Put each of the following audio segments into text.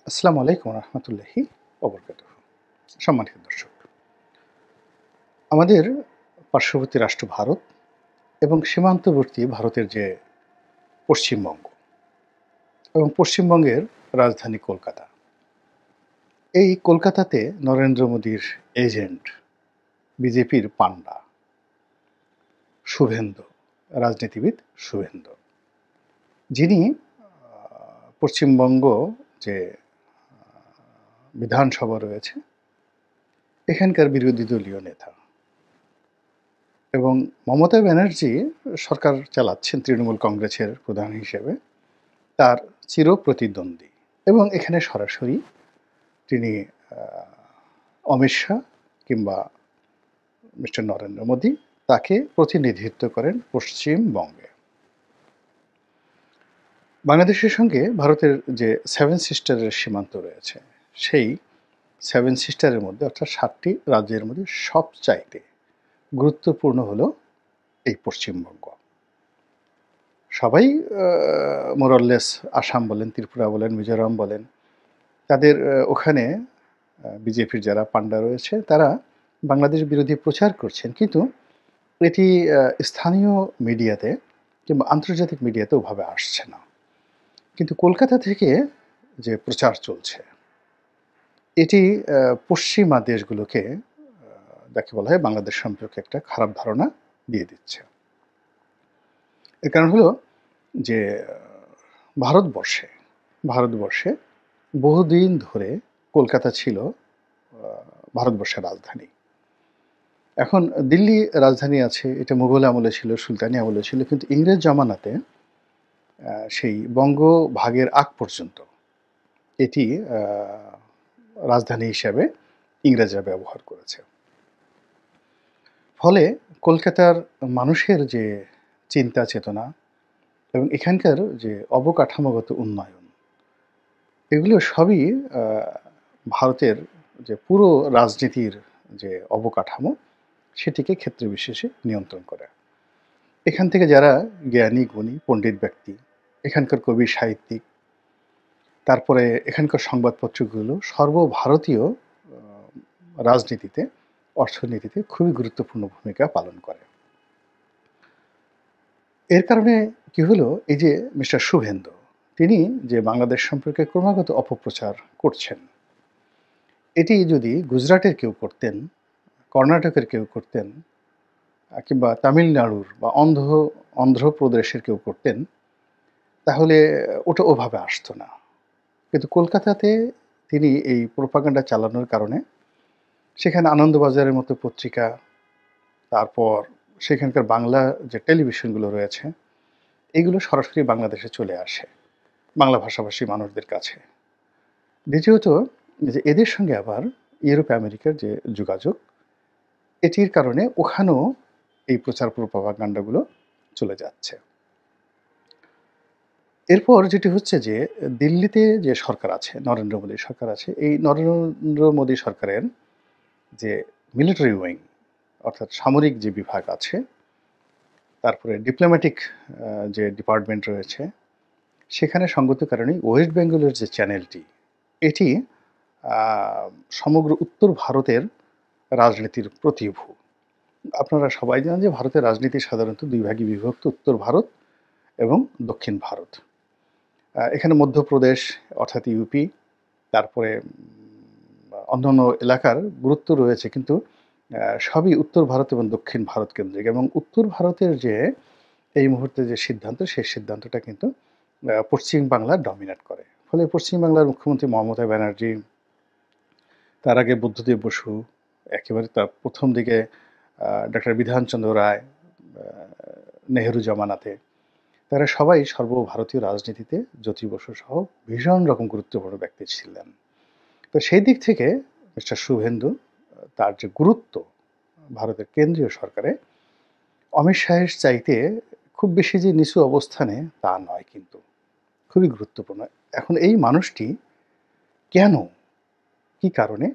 আসসালামু আলাইকুম রহমতুল্লাহি ওবরকাতুহু। সম্মানিত দর্শক, আমাদের পার্শ্ববর্তী রাষ্ট্র ভারত এবং সীমান্তবর্তী ভারতের যে পশ্চিমবঙ্গ এবং পশ্চিমবঙ্গের রাজধানী কলকাতা, এই কলকাতাতে নরেন্দ্র মোদীর এজেন্ট, বিজেপির পান্ডা শুভেন্দু, রাজনীতিবিদ শুভেন্দু, যিনি পশ্চিমবঙ্গ যে বিধানসভা রয়েছে এখানকার বিরোধী দলীয় নেতা, এবং মমতা ব্যানার্জি সরকার চালাচ্ছেন তৃণমূল কংগ্রেসের প্রধান হিসেবে, তার চিরপ্রতিদ্বন্দ্বী। এবং এখানে সরাসরি তিনি অমিত শাহ কিংবা মিস্টার নরেন্দ্র মোদী তাকে প্রতিনিধিত্ব করেন পশ্চিমবঙ্গে। বাংলাদেশের সঙ্গে ভারতের যে সেভেন সিস্টারের সীমান্ত রয়েছে, সেই সেভেন সিস্টারের মধ্যে অর্থাৎ 7টি রাজ্যের মধ্যে সবচাইতে গুরুত্বপূর্ণ হলো এই পশ্চিমবঙ্গ। সবাই মোরললেস আসাম বলেন, ত্রিপুরা বলেন, মিজোরাম বলেন, তাদের ওখানে বিজেপির যারা পান্ডা রয়েছে তারা বাংলাদেশ বিরোধী প্রচার করছেন, কিন্তু এটি স্থানীয় মিডিয়াতে কিংবা আন্তর্জাতিক মিডিয়াতে ওভাবে আসছে না। কিন্তু কলকাতা থেকে যে প্রচার চলছে এটি পশ্চিমা দেশগুলোকে, যাকে বলা হয়, বাংলাদেশ সম্পর্কে একটা খারাপ ধারণা দিয়ে দিচ্ছে। এর কারণ হলো যে ভারতবর্ষে বহুদিন ধরে কলকাতা ছিল ভারতবর্ষের রাজধানী। এখন দিল্লি রাজধানী আছে, এটা মুঘল আমলে ছিল, সুলতানি আমলে ছিল, কিন্তু ইংরেজ জামানাতে সেই বঙ্গ ভাগের আগ পর্যন্ত এটি রাজধানী হিসাবে ইংরেজরা ব্যবহার করেছে। ফলে কলকাতার মানুষের যে চিন্তা চেতনা এবং এখানকার যে অবকাঠামোগত উন্নয়ন, এগুলো সবই ভারতের যে পুরো রাজনীতির যে অবকাঠামো সেটিকে ক্ষেত্র বিশেষে নিয়ন্ত্রণ করে। এখান থেকে যারা জ্ঞানী গুণী পণ্ডিত ব্যক্তি, এখানকার কবি সাহিত্যিক, তারপরে এখানকার সংবাদপত্রগুলো সর্বভারতীয় রাজনীতিতে, অর্থনীতিতে খুবই গুরুত্বপূর্ণ ভূমিকা পালন করে। এর কারণে কি হলো, এই যে মিস্টার শুভেন্দু, তিনি যে বাংলাদেশ সম্পর্কে ক্রমাগত অপপ্রচার করছেন, এটি যদি গুজরাটের কেউ করতেন, কর্ণাটকের কেউ করতেন, কিংবা তামিলনাড়ুর বা অন্ধ্রপ্রদেশের কেউ করতেন, তাহলে ওটা ওভাবে আসতো না। কিন্তু কলকাতাতে তিনি এই প্রোপাগান্ডা চালানোর কারণে সেখানে আনন্দবাজারের মতো পত্রিকা, তারপর সেখানকার বাংলা যে টেলিভিশনগুলো রয়েছে, এগুলো সরাসরি বাংলাদেশে চলে আসে বাংলা ভাষাভাষী মানুষদের কাছে। দ্বিতীয়ত, যে এদের সঙ্গে আবার ইউরোপ আমেরিকার যে যোগাযোগ, এটির কারণে ওখানেও এই প্রচার প্রোপাগান্ডাগুলো চলে যাচ্ছে। এরপর যেটি হচ্ছে যে দিল্লিতে যে সরকার আছে, নরেন্দ্র মোদী সরকার আছে, এই নরেন্দ্র মোদী সরকারের যে মিলিটারি উইং অর্থাৎ সামরিক যে বিভাগ আছে, তারপরে ডিপ্লোম্যাটিক যে ডিপার্টমেন্ট রয়েছে, সেখানে সঙ্গত কারণেই ওয়েস্ট বেঙ্গলের যে চ্যানেলটি, এটি সমগ্র উত্তর ভারতের রাজনীতির প্রতিভূ। আপনারা সবাই জানেন যে ভারতের রাজনীতি সাধারণত দুই ভাগে বিভক্ত, উত্তর ভারত এবং দক্ষিণ ভারত। এখানে মধ্যপ্রদেশ অর্থাৎ ইউপি, তারপরে অন্যান্য এলাকার গুরুত্ব রয়েছে, কিন্তু সবই উত্তর ভারত এবং দক্ষিণ ভারত কেন্দ্রিক। এবং উত্তর ভারতের যে এই মুহূর্তে যে সিদ্ধান্ত, সেই সিদ্ধান্তটা কিন্তু পশ্চিম বাংলা ডমিনেট করে। ফলে পশ্চিম বাংলার মুখ্যমন্ত্রী মমতা ব্যানার্জি, তার আগে বুদ্ধদেব বসু, একেবারে তার প্রথম দিকে ডক্টর বিধানচন্দ্র রায়, নেহেরু জামানাতে, তারা সবাই সর্বভারতীয় রাজনীতিতে জ্যোতি বসু সহ ভীষণ রকম গুরুত্বপূর্ণ ব্যক্তি ছিলেন। তো সেই দিক থেকে মিস্টার শুভেন্দু, তার যে গুরুত্ব ভারতের কেন্দ্রীয় সরকারে, অমিত শাহের চাইতে খুব বেশি যে নিচু অবস্থানে তা নয়, কিন্তু খুবই গুরুত্বপূর্ণ। এখন এই মানুষটি কেন, কি কারণে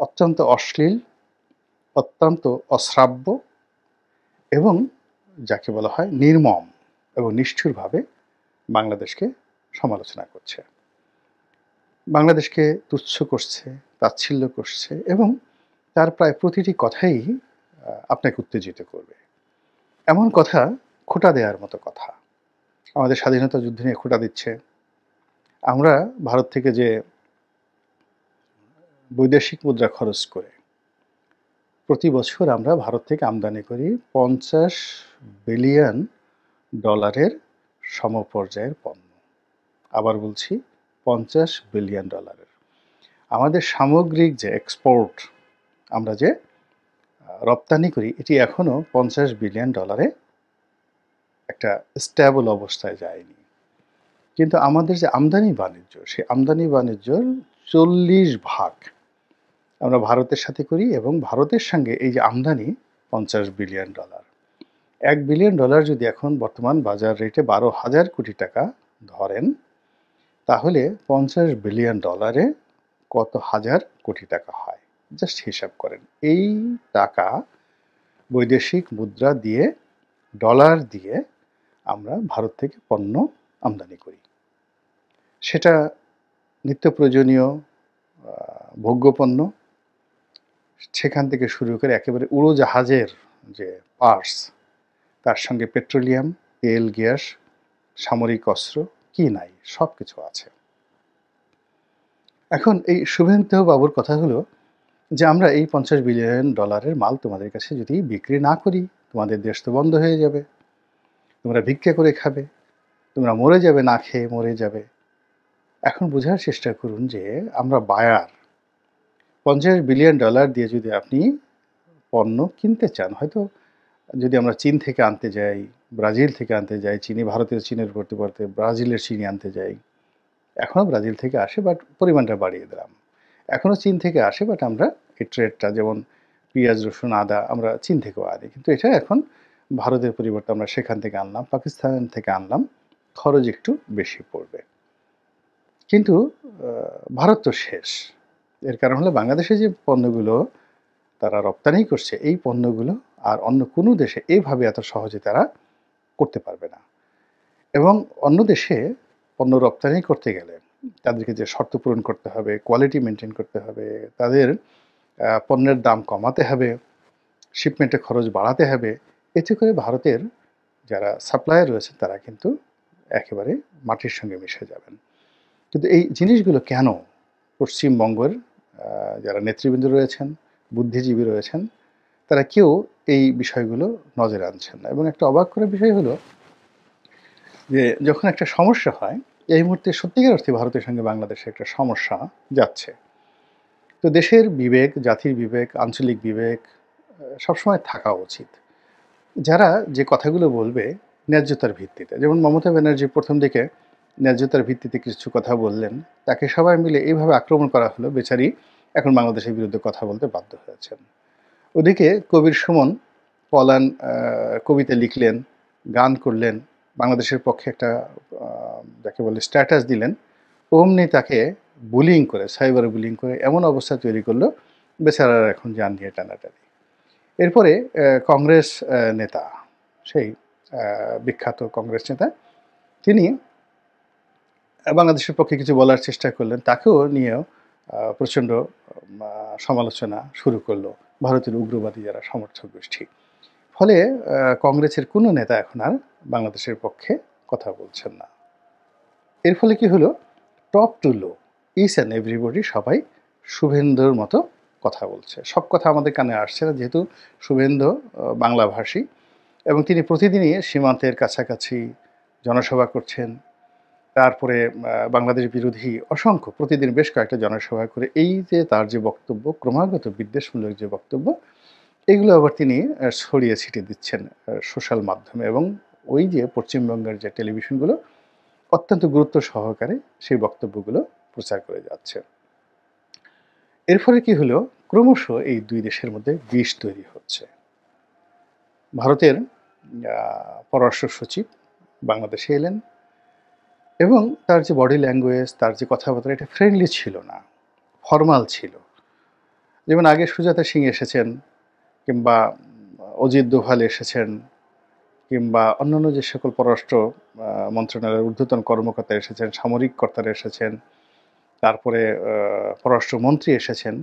অত্যন্ত অশ্লীল, অত্যন্ত অশ্রাব্য এবং যাকে বলা হয় নির্মম এবং নিষ্ঠুরভাবে বাংলাদেশকে সমালোচনা করছে? বাংলাদেশকে তুচ্ছ করছে, তাচ্ছিল্য করছে এবং তার প্রায় প্রতিটি কথাই আপনাকে উত্তেজিত করবে। এমন কথা খোঁটা দেওয়ার মতো কথা। আমাদের স্বাধীনতা যুদ্ধ নিয়ে খোঁটা দিচ্ছে। আমরা ভারত থেকে যে বৈদেশিক মুদ্রা খরচ করে প্রতি বছর আমরা ভারত থেকে আমদানি করি $50 বিলিয়ন সমপর্যায়ের পণ্য। আবার বলছি $50 বিলিয়ন। আমাদের সামগ্রিক যে এক্সপোর্ট আমরা যে রপ্তানি করি এটি এখনো $50 বিলিয়ন একটা স্ট্যাবল অবস্থায় যায়নি। কিন্তু আমাদের যে আমদানি বাণিজ্য সেই আমদানি বাণিজ্যর 40% আমরা ভারতের সাথে করি এবং ভারতের সঙ্গে এই যে আমদানি $50 বিলিয়ন। $1 বিলিয়ন যদি এখন বর্তমান বাজার রেটে 12,000 কোটি টাকা ধরেন, তাহলে $50 বিলিয়ন কত হাজার কোটি টাকা হয়? জাস্ট হিসাব করেন। এই টাকা বৈদেশিক মুদ্রা দিয়ে, ডলার দিয়ে আমরা ভারত থেকে পণ্য আমদানি করি। সেটা নিত্য প্রয়োজনীয় ভোগ্যপণ্য, সেখান থেকে শুরু করে একেবারে উড়োজাহাজের যে পার্টস, তার সঙ্গে পেট্রোলিয়াম, তেল, গ্যাস, সামরিক অস্ত্র, কি নাই সব কিছু আছে। এখন এই শুভেন্দু বাবুর কথা হলো যে আমরা এই $50 বিলিয়ন মাল তোমাদের কাছে যদি বিক্রি না করি, তোমাদের দেশ তো বন্ধ হয়ে যাবে, তোমরা ভিক্ষা করে খাবে, তোমরা মরে যাবে, না খেয়ে মরে যাবে। এখন বোঝার চেষ্টা করুন যে আমরা বায়ার। $50 বিলিয়ন দিয়ে যদি আপনি পণ্য কিনতে চান, হয়তো যদি আমরা চীন থেকে আনতে যাই, ব্রাজিল থেকে আনতে যাই, ভারতের চীনের পরিবর্তে ব্রাজিলের চিনি আনতে যাই, এখনও ব্রাজিল থেকে আসে বাট পরিমাণটা বাড়িয়ে দিলাম। এখনও চীন থেকে আসে বাট আমরা এই ট্রেডটা, যেমন পেঁয়াজ, রসুন, আদা আমরা চীন থেকেও আনি, কিন্তু এটা এখন ভারতের পরিবর্তে আমরা সেখান থেকে আনলাম, পাকিস্তান থেকে আনলাম, খরচ একটু বেশি পড়বে। কিন্তু ভারত তো শেষ। এর কারণ হলো বাংলাদেশে যে পণ্যগুলো তারা রপ্তানি করছে, এই পণ্যগুলো আর অন্য কোনো দেশে এইভাবে এত সহজে তারা করতে পারবে না। এবং অন্য দেশে পণ্য রপ্তানি করতে গেলে তাদেরকে যে শর্ত পূরণ করতে হবে, কোয়ালিটি মেনটেন করতে হবে, তাদের পণ্যের দাম কমাতে হবে, শিপমেন্টের খরচ বাড়াতে হবে, এতে করে ভারতের যারা সাপ্লায়ার রয়েছে তারা কিন্তু একেবারে মাটির সঙ্গে মিশে যাবেন। কিন্তু এই জিনিসগুলো কেন পশ্চিমবঙ্গের যারা নেতৃবৃন্দ রয়েছেন, বুদ্ধিজীবী রয়েছেন, তারা কেউ এই বিষয়গুলো নজরে আনছেন না। এবং একটা অবাক করার বিষয় হলো যে যখন একটা সমস্যা হয়, এই মুহূর্তে সত্যিকার অর্থে ভারতের সঙ্গে বাংলাদেশের একটা সমস্যা যাচ্ছে, তো দেশের বিবেক, জাতির বিবেক, আঞ্চলিক বিবেক সবসময় থাকা উচিত। যারা যে কথাগুলো বলবে ন্যায্যতার ভিত্তিতে, যেমন মমতা ব্যানার্জি প্রথম দিকে ন্যায্যতার ভিত্তিতে কিছু কথা বললেন, তাকে সবাই মিলে এইভাবে আক্রমণ করা হলো, বেচারি এখন বাংলাদেশের বিরুদ্ধে কথা বলতে বাধ্য হয়েছেন। ওদিকে কবির সুমন পলান কবিতা লিখলেন, গান করলেন, বাংলাদেশের পক্ষে একটা যাকে বলে স্ট্যাটাস দিলেন, অমনি তাকে বুলিং করে, সাইবার বুলিং করে এমন অবস্থা তৈরি করলো, বেচারার এখন জান নিয়ে টানাটানি। এরপরে কংগ্রেস নেতা, সেই বিখ্যাত কংগ্রেস নেতা, তিনি বাংলাদেশের পক্ষে কিছু বলার চেষ্টা করলেন, তাকেও নিয়েও প্রচণ্ড সমালোচনা শুরু করলো ভারতের উগ্রবাদী যারা সমর্থক গোষ্ঠী। ফলে কংগ্রেসের কোনো নেতা এখন আর বাংলাদেশের পক্ষে কথা বলছেন না। এর ফলে কি হলো, top to low, each and everybody সবাই শুভেন্দুর মতো কথা বলছে। সব কথা আমাদের কানে আসছে না, যেহেতু শুভেন্দু বাংলাভাষী এবং তিনি প্রতিদিনই সীমান্তের কাছাকাছি জনসভা করছেন। তারপরে বাংলাদেশ বিরোধী অসংখ্য, প্রতিদিন বেশ কয়েকটা জনসভা করে এই যে তার যে বক্তব্য, ক্রমাগত বিদ্বেষমূলক যে বক্তব্য, এগুলো আবার তিনি ছড়িয়ে ছিটিয়ে দিচ্ছেন সোশ্যাল মাধ্যমে, এবং ওই যে পশ্চিমবঙ্গের যে টেলিভিশনগুলো অত্যন্ত গুরুত্ব সহকারে সেই বক্তব্যগুলো প্রচার করে যাচ্ছে। এর ফলে কি হলো, ক্রমশ এই দুই দেশের মধ্যে বিষ তৈরি হচ্ছে। ভারতের পররাষ্ট্র সচিব বাংলাদেশে এলেন এবং তার যে বডি ল্যাঙ্গুয়েজ, তার যে কথাবার্তা, এটা ফ্রেন্ডলি ছিল না, ফর্মাল ছিল। যেমন আগে সুজাতা সিং এসেছেন, কিংবা অজিত দোভাল এসেছেন, কিংবা অন্যান্য যে সকল পররাষ্ট্র মন্ত্রণালয়ের ঊর্ধ্বতন কর্মকর্তা এসেছেন, সামরিক কর্তারা এসেছেন, তারপরে পররাষ্ট্রমন্ত্রী এসেছেন।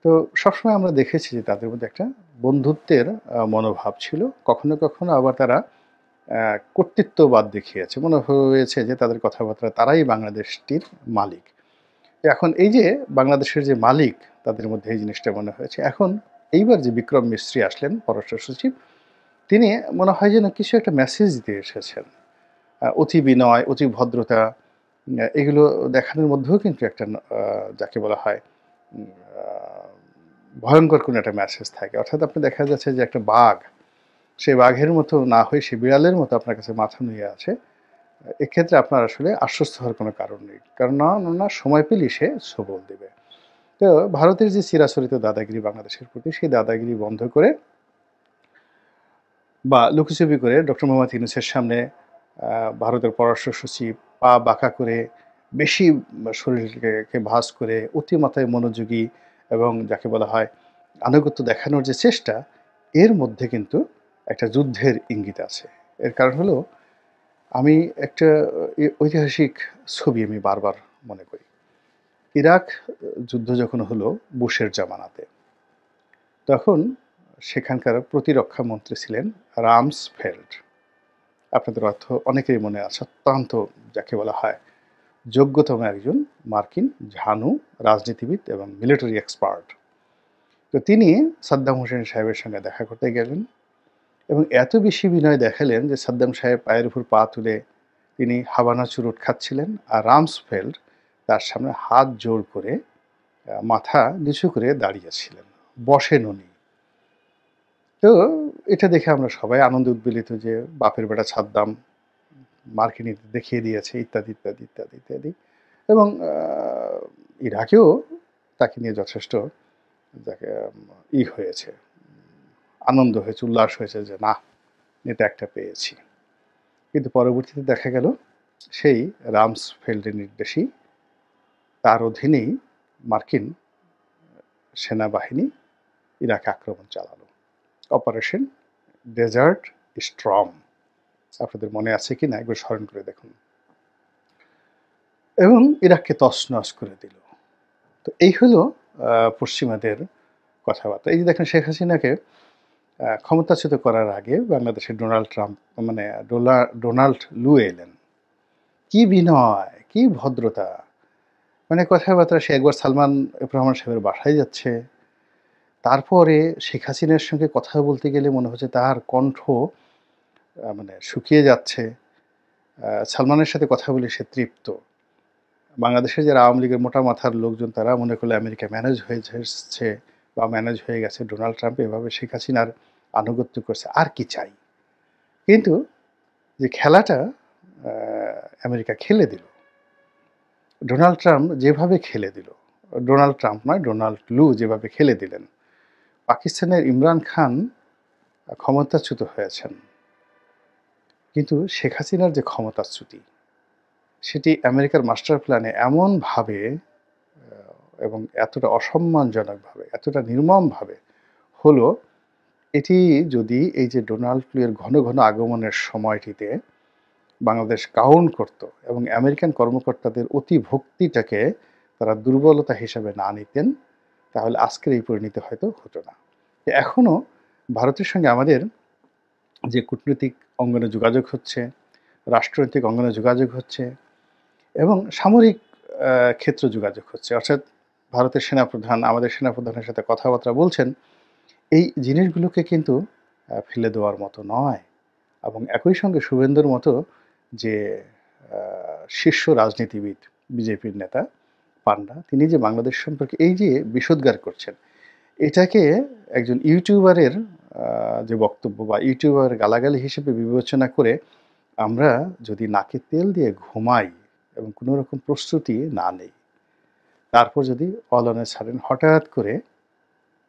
তো সবসময় আমরা দেখেছি যে তাদের মধ্যে একটা বন্ধুত্বের মনোভাব ছিল। কখনো, কখনো আবার তারা কর্তৃত্ববাদ দেখিয়েছে। মনে হয়েছে যে তাদের কথাবার্তায় তারাই বাংলাদেশটির মালিক। এখন এই যে বাংলাদেশের যে মালিক, তাদের মধ্যে এই জিনিসটা মনে হয়েছে। এখন এইবার যে বিক্রম মিস্ত্রি আসলেন পররাষ্ট্র সচিব, তিনি মনে হয় যেন কিছু একটা মেসেজ দিয়ে এসেছেন। অতি বিনয়, অতি ভদ্রতা এগুলো দেখানোর মধ্যেও কিন্তু একটা যাকে বলা হয় উম আ ভয়ংকর কোনো একটা মেসেজ থাকে। অর্থাৎ আপনি দেখা যাচ্ছে যে একটা বাঘ, সে বাঘের মতো না হয়ে সে বিড়ালের মতো আপনার কাছে মাথা নুয়ে আছে। এক্ষেত্রে আপনার আসলে আশ্বস্ত হওয়ার কোনো কারণ নেই। কারণ না সময় পেলেই সে সবল দিবে। তো ভারতের যে চিরাচরিত দাদাগিরি বাংলাদেশের প্রতি, সেই দাদাগিরি বন্ধ করে বা লুকোচুরি করে ডক্টর মোহাম্মদ ইউনূসের সামনে ভারতের পররাষ্ট্র সচিব পা বাঁকা করে বেশি শরীরকে ভাঁজ করে অতিমাত্রায় মনোযোগী এবং যাকে বলা হয় আনুগত্য দেখানোর যে চেষ্টা, এর মধ্যে কিন্তু একটা যুদ্ধের ইঙ্গিত আছে। এর কারণ হলো আমি একটা ঐতিহাসিক ছবি আমি বারবার মনে করি। ইরাক যুদ্ধ যখন হলো বুশের জামানাতে, তখন সেখানকার প্রতিরক্ষা মন্ত্রী ছিলেন রামসফেল্ড। আপনাদের অর্থ অনেকেরই মনে আছে। অত্যন্ত যাকে বলা হয় যোগ্যতম একজন মার্কিন ঝানু রাজনীতিবিদ এবং মিলিটারি এক্সপার্ট। তো তিনি সাদ্দাম হোসেন সাহেবের সঙ্গে দেখা করতে গেলেন এবং এত বেশি বিনয় দেখালেন যে সাদ্দাম সাহেব পায়ের উপর পা তুলে তিনি হাবানা চুরুট খাচ্ছিলেন, আর রামসফেল্ড তার সামনে হাত জোড় করে মাথা নিচু করে দাঁড়িয়েছিলেন, বসেন উনি। তো এটা দেখে আমরা সবাই আনন্দে উদ্বেলিত যে বাপের বেটা সাদ্দাম মার্কিনীদের দেখিয়ে দিয়েছে ইত্যাদি, ইত্যাদি, ইত্যাদি, ইত্যাদি। এবং ইরাকেও তাকে নিয়ে যথেষ্ট যাকে হয়েছে, আনন্দ হয়েছে, উল্লাস হয়েছে যে না, নেতা একটা পেয়েছি। কিন্তু পরবর্তীতে দেখা গেল সেই রামসফেল্ডের নির্দেশেই তার অধীনেই মার্কিন সেনাবাহিনী ইরাকে আক্রমণ চালালো। Operation desert storm. আপনাদের মনে আছে কি না একবার স্মরণ করে দেখুন। এবং ইরাককে তছনছ করে দিল। তো এই হলো পশ্চিমাদের কথাবার্তা। এই যে দেখেন শেখ হাসিনাকে ক্ষমতাচ্যুত করার আগে বাংলাদেশের ডোনাল্ড ট্রাম্প মানে ডোনাল্ড লু এলেন। কি বিনয়, কি ভদ্রতা! মানে কথাবার্তা সে একবার সালমান এফ রহমান সাহেবের বাসায় যাচ্ছে। তারপরে শেখ হাসিনার সঙ্গে কথা বলতে গেলে মনে হচ্ছে তার কণ্ঠ মানে শুকিয়ে যাচ্ছে। সালমানের সাথে কথা বলে সে তৃপ্ত। বাংলাদেশের যারা আওয়ামী লীগের মোটা মাথার লোকজন তারা মনে করলে আমেরিকা ম্যানেজ হয়ে এসছে বা ম্যানেজ হয়ে গেছে। ডোনাল্ড ট্রাম্প এভাবে শেখ হাসিনার আনুগত্য করছে। আর কি চাই? কিন্তু যে খেলাটা আ আমেরিকা খেলে দিল, ডোনাল্ড ট্রাম্প যেভাবে খেলে দিল, ডোনাল্ড ট্রাম্প নয়, ডোনাল্ড লু যেভাবে খেলে দিলেন, পাকিস্তানের ইমরান খান ক্ষমতাচ্যুত হয়েছেন। কিন্তু শেখ হাসিনার যে ক্ষমতাচ্যুতি, সেটি আমেরিকার মাস্টার প্ল্যানে এমনভাবে এবং এতটা অসম্মানজনকভাবে, এতটা নির্মমভাবে হলো, এটি যদি এই যে ডোনাল্ড ট্রাম্প এর ঘন, ঘন আগমনের সময়টিতে বাংলাদেশ কাউন্ট করত এবং আমেরিকান কর্মকর্তাদের অতি ভক্তিটাকে তারা দুর্বলতা হিসাবে না নিতেন, তাহলে আজকের এই পরিণতি হয়তো হতো না। এখনও ভারতের সঙ্গে আমাদের যে কূটনৈতিক অঙ্গনে যোগাযোগ হচ্ছে, রাষ্ট্রনৈতিক অঙ্গনে যোগাযোগ হচ্ছে এবং সামরিক ক্ষেত্রে যোগাযোগ হচ্ছে। অর্থাৎ ভারতের সেনাপ্রধান আমাদের সেনাপ্রধানের সাথে কথাবার্তা বলছেন। এই জিনিসগুলোকে কিন্তু ফেলে দেওয়ার মতো নয়। এবং একই সঙ্গে শুভেন্দুর মতো যে আ শীর্ষ রাজনীতিবিদ, বিজেপির নেতা পান্ডা, তিনি যে বাংলাদেশ সম্পর্কে এই যে বিষোদ্গার করছেন, এটাকে একজন ইউটিউবারের আ যে বক্তব্য বা ইউটিউবারের গালাগালি হিসেবে বিবেচনা করে আমরা যদি নাকে তেল দিয়ে ঘুমাই এবং কোনো রকম প্রস্তুতি না নেই, তারপর যদি অলনে ছাড়েন হঠাৎ করে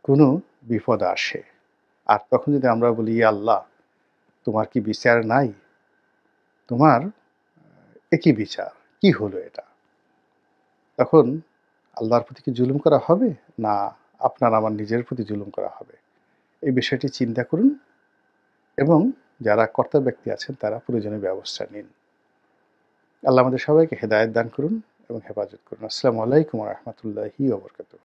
কোনো বিপদ আসে, আর তখন যদি আমরা বলি, ইয়া আল্লাহ! তোমার কি বিচার নাই? তোমার এ কি বিচার? কি হলো এটা? তখন আল্লাহর প্রতি কি জুলুম করা হবে? না আপনার আমার নিজের প্রতি জুলুম করা হবে? এই বিষয়টি চিন্তা করুন এবং যারা কর্তা ব্যক্তি আছেন তারা প্রয়োজনীয় ব্যবস্থা নিন। আল্লাহ আমাদের সবাইকে হেদায়েত দান করুন এবং হেফাজত করুন। আসসালামু আলাইকুম ওয়া রাহমাতুল্লাহি ওয়া বারাকাতুহু।